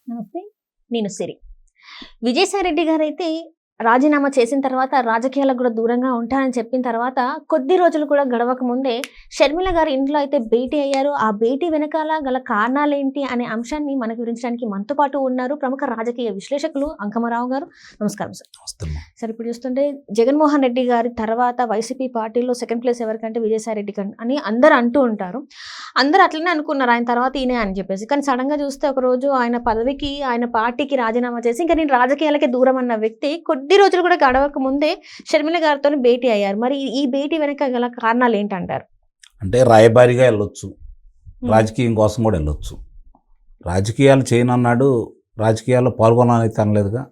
నమస్తే. నేను సిరి. విజయసాయిరెడ్డి గారైతే రాజీనామా చేసిన తర్వాత రాజకీయాలకు కూడా దూరంగా ఉంటానని చెప్పిన తర్వాత కొద్ది రోజులు కూడా గడవక ముందే షర్మిల గారి ఇంట్లో అయితే భేటీ అయ్యారు. ఆ భేటీ వెనకాల గల కారణాలేంటి అనే అంశాన్ని మనకు వివరించడానికి మనతో పాటు ఉన్నారు ప్రముఖ రాజకీయ విశ్లేషకులు అంకమరావు గారు. నమస్కారం సార్. సార్, ఇప్పుడు చూస్తుంటే జగన్మోహన్ రెడ్డి గారి తర్వాత వైసీపీ పార్టీలో సెకండ్ ప్లేస్ ఎవరికంటే విజయసాయిరెడ్డి అని అందరూ అంటూ ఉంటారు. అందరూ అట్లనే అనుకున్నారు ఆయన తర్వాత ఈయనే అని చెప్పేసి. కానీ సడన్ గా చూస్తే ఒక రోజు ఆయన పదవికి ఆయన పార్టీకి రాజీనామా చేసి ఇంకా నేను రాజకీయాలకే దూరం అన్న వ్యక్తి కొద్ది రోజులు కూడా గడవక ముందే షర్మిల గారితో భేటీ అయ్యారు. మరి ఈ భేటీ వెనక గల కారణాలు ఏంటంటారు? అంటే రాయబారిగా వెళ్ళొచ్చు, రాజకీయం కోసం కూడా వెళ్ళొచ్చు. రాజకీయాలు చేయనన్నాడు, రాజకీయాల్లో పాల్గొనాలైతే అనలేదుగా.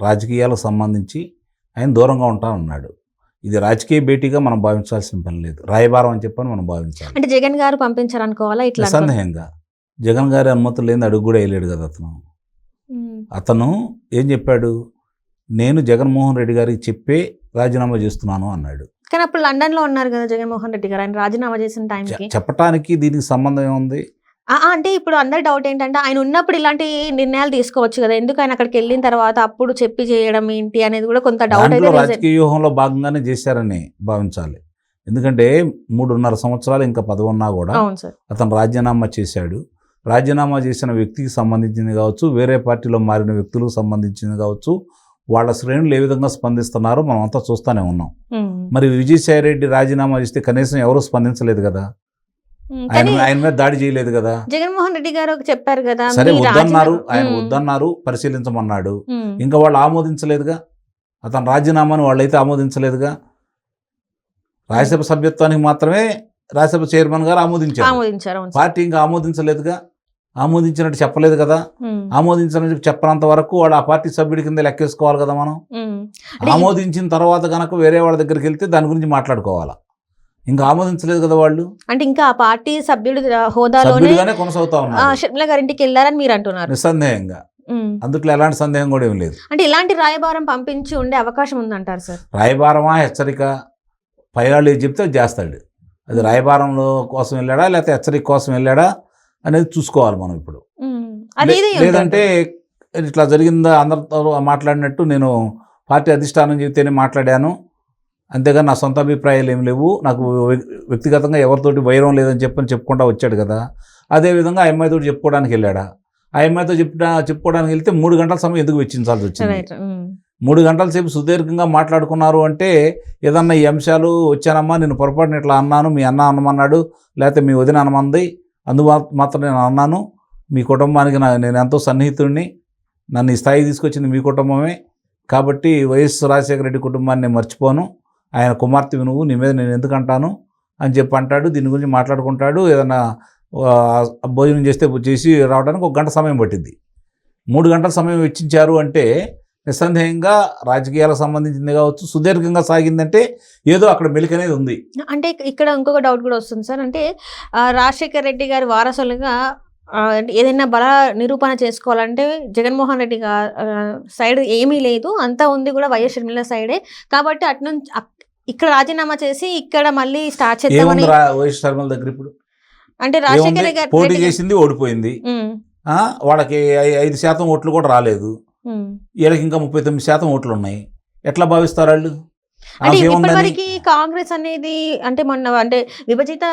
రాజకీయాలకు సంబంధించి ఆయన దూరంగా ఉంటానన్నాడు. ఇది రాజకీయ భేటీగా మనం భావించాల్సిన పని లేదు, రాయబారం అని చెప్పని మనం భావించాలి. అంటే జగన్ గారు పంపించారనుకోవాలా? ఇట్లా సందేహంగా జగన్ గారి అనుమతులు లేని అడుగు కూడా వేయలేడు కదా అతను ఏం చెప్పాడు? నేను జగన్మోహన్ రెడ్డి గారికి చెప్పే రాజీనామా చేస్తున్నాను అన్నాడు. కానీ అప్పుడు లండన్ లో ఉన్నారు కదా జగన్మోహన్ రెడ్డి గారు, ఆయన రాజీనామా చేసిన టైంకి. చెప్పటానికి దీనికి సంబంధం ఏముంది? అంటే ఇప్పుడు అందరి డౌట్ ఏంటంటే ఆయన ఉన్నప్పుడు ఇలాంటి నిర్ణయాలు తీసుకోవచ్చు కదా, ఎందుకు ఆయన అక్కడికి వెళ్ళిన తర్వాత అప్పుడు చెప్పి చేయడం ఏంటి అనేది కూడా కొంత డౌట్ అయితే. రాజకీయ వ్యూహంలో భాగంగానే చేశారని భావించాలి. ఎందుకంటే 3.5 సంవత్సరాలు ఇంకా పదవి ఉన్నా కూడా అతను రాజీనామా చేశాడు. రాజీనామా చేసిన వ్యక్తికి సంబంధించింది కావచ్చు, వేరే పార్టీలో మారిన వ్యక్తులకు సంబంధించింది కావచ్చు, వాళ్ళ శ్రేణులు ఏ విధంగా స్పందిస్తున్నారో మనం అంతా చూస్తూనే ఉన్నాం. మరి విజయసాయిరెడ్డి రాజీనామా చేస్తే కనీసం ఎవరు స్పందించలేదు కదా, ఆయన మీద దాడి చేయలేదు కదా. జగన్మోహన్ రెడ్డి గారు చెప్పారు కదా, సరే వద్దన్నారు, ఆయన వద్దన్నారు, పరిశీలించమన్నాడు. ఇంకా వాళ్ళు ఆమోదించలేదుగా, అతను రాజీనామాను వాళ్ళైతే ఆమోదించలేదుగా. రాజ్యసభ సభ్యత్వానికి మాత్రమే రాజ్యసభ చైర్మన్ గారు ఆమోదించారు, పార్టీ ఇంకా ఆమోదించలేదుగా, ఆమోదించినట్టు చెప్పలేదు కదా. ఆమోదించినట్టు చెప్పనంత వరకు వాడు ఆ పార్టీ సభ్యుడి కింద లెక్కేసుకోవాలి కదా మనం. ఆమోదించిన తర్వాత కనుక వేరే వాళ్ళ దగ్గరికి వెళ్తే దాని గురించి మాట్లాడుకోవాలా. ఇంకా ఆమోదించలేదు కదా వాళ్ళు, అంటే ఇంకా ఆ పార్టీ సభ్యుడు హోదాలోనే కొనసాగుతా ఉన్నారు. షర్మిల గారింటికి వెళ్ళారని మీరు అంటున్నారు. నిస్సందేహంగా అందుట్లో ఎలాంటి సందేహం కూడా ఏం లేదు. అంటే ఇలాంటి రాయబారం పంపించి ఉండే అవకాశం ఉందంటారు సార్? రాయబారమా, హెచ్చరిక, పైరాళ్ళు ఏది చెప్తే చేస్తాడు. అది రాయబారంలో కోసం వెళ్ళాడా లేకపోతే హెచ్చరిక కోసం వెళ్ళాడా అనేది చూసుకోవాలి మనం ఇప్పుడు. లేదంటే ఇట్లా జరిగిందా అందరితో మాట్లాడినట్టు నేను పార్టీ అధిష్టానం చెబితేనే మాట్లాడాను, అంతేగాని నా సొంత అభిప్రాయాలు ఏమి లేవు, నాకు వ్యక్తిగతంగా ఎవరితోటి వైరం లేదని చెప్పుకుంటా వచ్చాడు కదా. అదేవిధంగా ఆ అమ్మాయితో చెప్పుకోవడానికి వెళ్ళాడా? ఆ అమ్మాయితో చెప్పుకోవడానికి వెళ్తే 3 గంటల సమయం ఎందుకు వెచ్చించాల్సి వచ్చింది? 3 గంటల సేపు సుదీర్ఘంగా మాట్లాడుకున్నారు అంటే ఏదన్నా ఈ అంశాలు వచ్చానమ్మా, నేను పొరపాటున ఇట్లా అన్నాను, మీ అన్న అనమన్నాడు, లేకపోతే మీ వదిన అనమంది, మాత్రం నేను అన్నాను, మీ కుటుంబానికి నేను ఎంతో సన్నిహితుడిని, నన్ను ఈ స్థాయికి తీసుకొచ్చింది మీ కుటుంబమే, కాబట్టి వైఎస్ రాజశేఖర రెడ్డి కుటుంబాన్ని నేను మర్చిపోను, ఆయన కుమార్తెవి నువ్వు, నీ మీద నేను ఎందుకు అంటాను అని చెప్పి అంటాడు. దీని గురించి మాట్లాడుకుంటాడు. ఏదన్నా భోజనం చేసి రావడానికి 1 గంట సమయం పట్టింది. 3 గంటల సమయం వెచ్చించారు అంటే నిస్సందేహంగా రాజకీయాలకు సంబంధించింది కావచ్చు, సుదీర్ఘంగా సాగిందంటే ఏదో అక్కడ మెలిక అనేది ఉంది. అంటే ఇక్కడ ఇంకొక డౌట్ కూడా వస్తుంది సార్. అంటే రాజశేఖర రెడ్డి గారి వారసులుగా ఏదైనా బల నిరూపణ చేసుకోవాలంటే జగన్మోహన్ రెడ్డి సైడ్ ఏమీ లేదు, అంతా ఉంది కూడా వైఎస్ షర్మిల సైడే, కాబట్టి అట్నుంచి ఇక్కడ రాజీనామా చేసి ఇక్కడ మళ్ళీ స్టార్ట్ చేద్దామని. వైఎస్ షర్మిల దగ్గర ఇప్పుడు అంటే రాజశేఖర గారు పోటీ చేసింది, ఓడిపోయింది, వాళ్ళకి 5% ఓట్లు కూడా రాలేదు, వీళ్ళకి ఇంకా 39% ఓట్లు ఉన్నాయి. ఎట్లా భావిస్తారు వాళ్ళు? అంటే ఇప్పటివరకు కాంగ్రెస్ అనేది అంటే అంటే విభజిత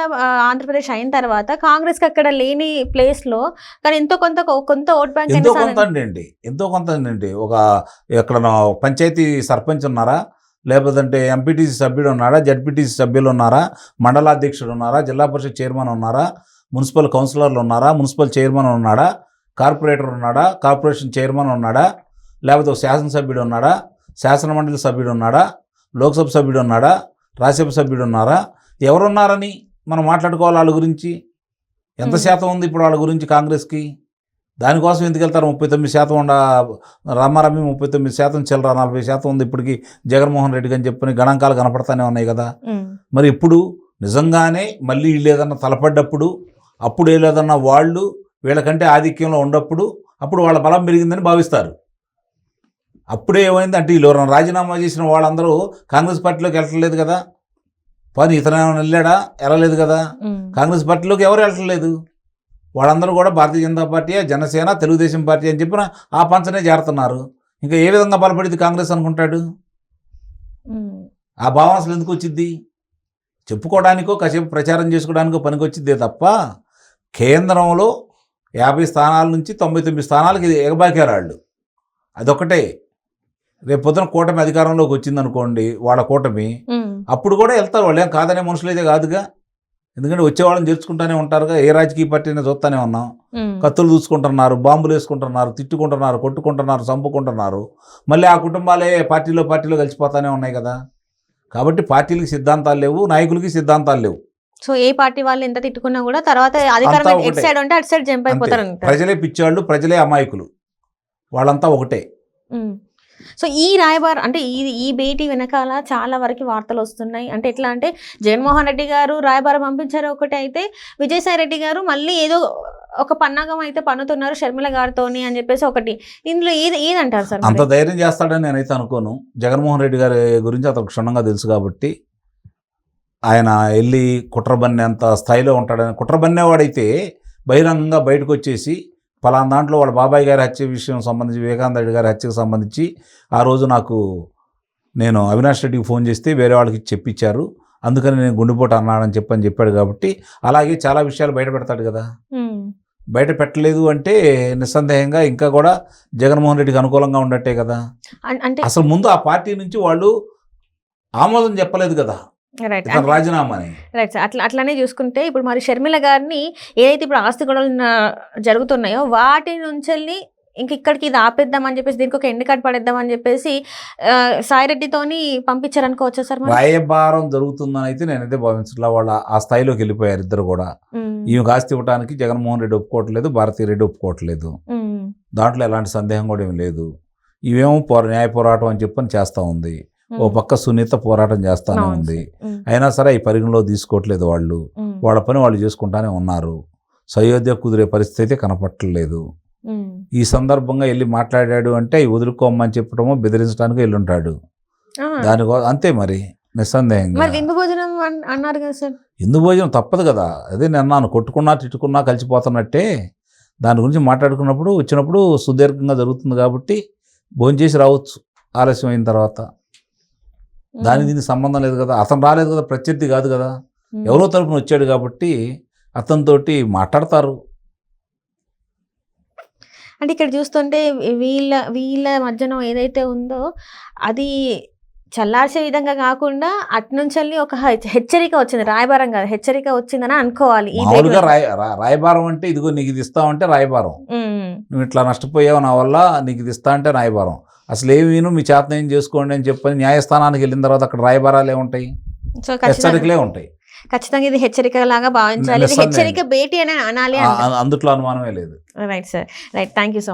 ఆంధ్రప్రదేశ్ అయిన తర్వాత కాంగ్రెస్ కి అక్కడ లేని ప్లేస్ లో కానీ ఎంతో కొంత ఓట్ బ్యాంక్ ఎంతో కొంత అండి. ఒక ఎక్కడ పంచాయతీ సర్పంచ్ ఉన్నారా, లేకపోతే ఎంపీటీసీ సభ్యుడు ఉన్నారా, జడ్పీటీసీ సభ్యులు ఉన్నారా, మండలాధ్యక్షుడు ఉన్నారా, జిల్లా పరిషత్ చైర్మన్ ఉన్నారా, మున్సిపల్ కౌన్సిలర్లు ఉన్నారా, మున్సిపల్ చైర్మన్ ఉన్నాడా, కార్పొరేటర్ ఉన్నాడా, కార్పొరేషన్ చైర్మన్ ఉన్నాడా, లేకపోతే శాసనసభ్యుడు ఉన్నాడా, శాసనమండలి సభ్యుడు ఉన్నాడా, లోక్సభ సభ్యుడు ఉన్నాడా, రాజ్యసభ సభ్యుడు ఉన్నారా, ఎవరున్నారని మనం మాట్లాడుకోవాలి. వాళ్ళ గురించి ఎంత శాతం ఉంది ఇప్పుడు వాళ్ళ గురించి కాంగ్రెస్కి? దానికోసం ఎందుకు వెళ్తారు? 39% రామారామి 39% చిల్లర, 40% ఉంది ఇప్పటికి జగన్మోహన్ రెడ్డికి అని చెప్పని గణాంకాలు కనపడతానే ఉన్నాయి కదా. మరి ఇప్పుడు నిజంగానే మళ్ళీ వీళ్ళు ఏదన్నా తలపడ్డప్పుడు, అప్పుడు ఏదన్నా వాళ్ళు వీళ్ళకంటే ఆధిక్యంలో ఉన్నప్పుడు అప్పుడు వాళ్ళ బలం పెరిగిందని భావిస్తారు. అప్పుడే ఏమైంది అంటే వీళ్ళు రాజీనామా చేసిన వాళ్ళందరూ కాంగ్రెస్ పార్టీలోకి వెళ్ళట్లేదు కదా. పని ఇతను వెళ్ళాడా? వెళ్ళలేదు కదా. కాంగ్రెస్ పార్టీలోకి ఎవరు వెళ్ళట్లేదు. వాళ్ళందరూ కూడా భారతీయ జనతా పార్టీ, జనసేన, తెలుగుదేశం పార్టీ అని చెప్పిన ఆ పంచనే చేరుతున్నారు. ఇంకా ఏ విధంగా బలపడింది కాంగ్రెస్ అనుకుంటాడు? ఆ భావం అసలు ఎందుకు వచ్చింది? చెప్పుకోవడానికో కాసేపు ప్రచారం చేసుకోవడానికో పనికి వచ్చిద్దే తప్ప కేంద్రంలో 50 స్థానాల నుంచి 99 స్థానాలకి ఎగబాకారు వాళ్ళు. అదొకటే. రేపు పొద్దున కూటమి అధికారంలోకి వచ్చింది అనుకోండి, వాళ్ళ కూటమి, అప్పుడు కూడా వెళ్తారు. వాళ్ళు ఏం కాదనే మనుషులు అయితే కాదుగా. ఎందుకంటే వచ్చేవాళ్ళని చేర్చుకుంటూనే ఉంటారుగా. ఏ రాజకీయ పార్టీని చూస్తూనే ఉన్నాం. కత్తులు దూసుకుంటున్నారు, బాంబులు వేసుకుంటున్నారు, తిట్టుకుంటున్నారు, కొట్టుకుంటున్నారు, చంపుకుంటున్నారు. మళ్ళీ ఆ కుటుంబాలే పార్టీలో కలిసిపోతానే ఉన్నాయి కదా. కాబట్టి పార్టీలకి సిద్ధాంతాలు లేవు, నాయకులకి సిద్ధాంతాలు లేవు. సో ఏ పార్టీ వాళ్ళు ఎంత తిట్టుకున్నా కూడా తర్వాత అధికారం ఎటు సైడ్ ఉంటే అటు సైడ్ జంప్ అయిపోతారు. ప్రజలే పిచ్చాళ్ళు, ప్రజలే అమాయకులు, వాళ్ళంతా ఒకటే. సో ఈ రాయబార్ అంటే ఈ భేటీ వెనకాల చాలా వరకు వార్తలు వస్తున్నాయి. అంటే ఎట్లా అంటే జగన్మోహన్ రెడ్డి గారు రాయబారం పంపించారు ఒకటి, అయితే విజయసాయి రెడ్డి గారు మళ్ళీ ఏదో ఒక పన్నాగం అయితే పన్నుతున్నారు షర్మిల గారితోని అని చెప్పేసి ఒకటి. ఇందులో ఏదంటారు సార్? అంత ధైర్యం చేస్తాడని నేనైతే అనుకోను. జగన్మోహన్ రెడ్డి గారి గురించి అతను క్షుణ్ణంగా తెలుసు కాబట్టి ఆయన వెళ్ళి కుట్రబన్నే అంత స్థాయిలో ఉంటాడని. కుట్రబన్నేవాడైతే బహిరంగంగా బయటకు వచ్చేసి పలానా దాంట్లో వాళ్ళ బాబాయ్ గారి హత్య విషయం సంబంధించి, వివేకానంద రెడ్డి గారి హత్యకు సంబంధించి ఆ రోజు నేను అవినాష్ రెడ్డికి ఫోన్ చేస్తే వేరే వాళ్ళకి చెప్పించారు, అందుకని నేను గుండెపోటు అన్నాడని చెప్పాడు. కాబట్టి అలాగే చాలా విషయాలు బయట పెడతాడు కదా. బయట పెట్టలేదు అంటే నిస్సందేహంగా ఇంకా కూడా జగన్మోహన్ రెడ్డికి అనుకూలంగా ఉండట్టే కదా. అంటే అసలు ముందు ఆ పార్టీ నుంచి వాళ్ళు ఆమోదం చెప్పలేదు కదా రాజీనామాని. Right sir. అట్లానే చూసుకుంటే ఇప్పుడు మరి షర్మిల గారిని ఏదైతే ఇప్పుడు ఆస్తి గొడవలు జరుగుతున్నాయో వాటి నుంచి ఇంక ఇక్కడికి ఇది ఆపేద్దామని చెప్పేసి దీనికి ఒక ఎండ్ కార్డ్ పడేద్దామని చెప్పేసి సాయిరెడ్డితోని పంపించారనుకోవచ్చా సార్? రాయబారం జరుగుతుందని అయితే నేనైతే భావించట్లా. వాళ్ళ ఆ స్థాయిలోకి వెళ్ళిపోయారు ఇద్దరు కూడా. ఈమె ఆస్తి ఇవ్వడానికి జగన్మోహన్ రెడ్డి ఒప్పుకోవట్లేదు, భారతీ రెడ్డి ఒప్పుకోవట్లేదు. దాంట్లో ఎలాంటి సందేహం కూడా ఏమి లేదు. ఇవేమో న్యాయ పోరాటం అని చెప్పని చేస్తూ ఉంది. ఓ పక్క సునీత పోరాటం చేస్తానే ఉంది. అయినా సరే ఈ పరిగణలో తీసుకోవట్లేదు వాళ్ళు. వాళ్ళ పని వాళ్ళు చేసుకుంటానే ఉన్నారు. సయోధ్య కుదిరే పరిస్థితి అయితే కనపట్టలేదు. ఈ సందర్భంగా వెళ్ళి మాట్లాడాడు అంటే వదులుకోమని చెప్పడమో బెదిరించడానికి వెళ్ళి ఉంటాడు. దానికోసం అంతే మరి నిస్సందేహంగా. విందు భోజనం అన్నారు కదా సార్. విందు భోజనం తప్పదు కదా. అదే నేను అన్నాను, కొట్టుకున్నా తిట్టుకున్నా కలిసిపోతున్నట్టే. దాని గురించి మాట్లాడుకున్నప్పుడు వచ్చినప్పుడు సుదీర్ఘంగా జరుగుతుంది కాబట్టి భోంచేసి రావచ్చు ఆలస్యం అయిన తర్వాత. దానికి దీనికి సంబంధం లేదు కదా. అతను రాలేదు కదా, ప్రత్యర్థి కాదు కదా, ఎవరో తరపున వచ్చాడు కాబట్టి అతనితోటి మాట్లాడతారు. అంటే ఇక్కడ చూస్తుంటే వీళ్ళ మధ్యన ఏదైతే ఉందో అది చల్లార్చే విధంగా కాకుండా అట్నుంచి ఒక హెచ్చరిక వచ్చింది, రాయబారం కాదు హెచ్చరిక వచ్చిందని అనుకోవాలి. మామూలుగా రాయబారం అంటే ఇదిగో నీకు ఇది ఇస్తామంటే రాయబారం, నువ్వు ఇట్లా నష్టపోయావు నా వల్ల నీకు ఇది ఇస్తా అంటే రాయబారం. అసలు ఏమీ మీ చేతన ఏం చేసుకోండి అని చెప్పని న్యాయస్థానానికి వెళ్ళిన తర్వాత అక్కడ రాయబారాలు ఏముంటాయి, హెచ్చరికలే ఉంటాయి. ఖచ్చితంగా ఇది హెచ్చరిక లాగా భావించాలి. హెచ్చరిక భేటీ అని అనాలి, అందుట్లో అనుమానమే లేదు. Right sir, right. Thank you so much.